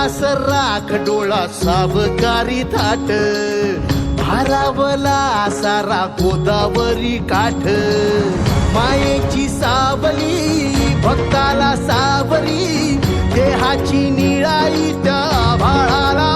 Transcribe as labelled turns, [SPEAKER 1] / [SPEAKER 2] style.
[SPEAKER 1] श्वास राख डोळा सावकारी थाट भारावला सारा गोदावरी काठ मायेची सावली भक्ताला सावरी देहाची निळाई त्या भाळाला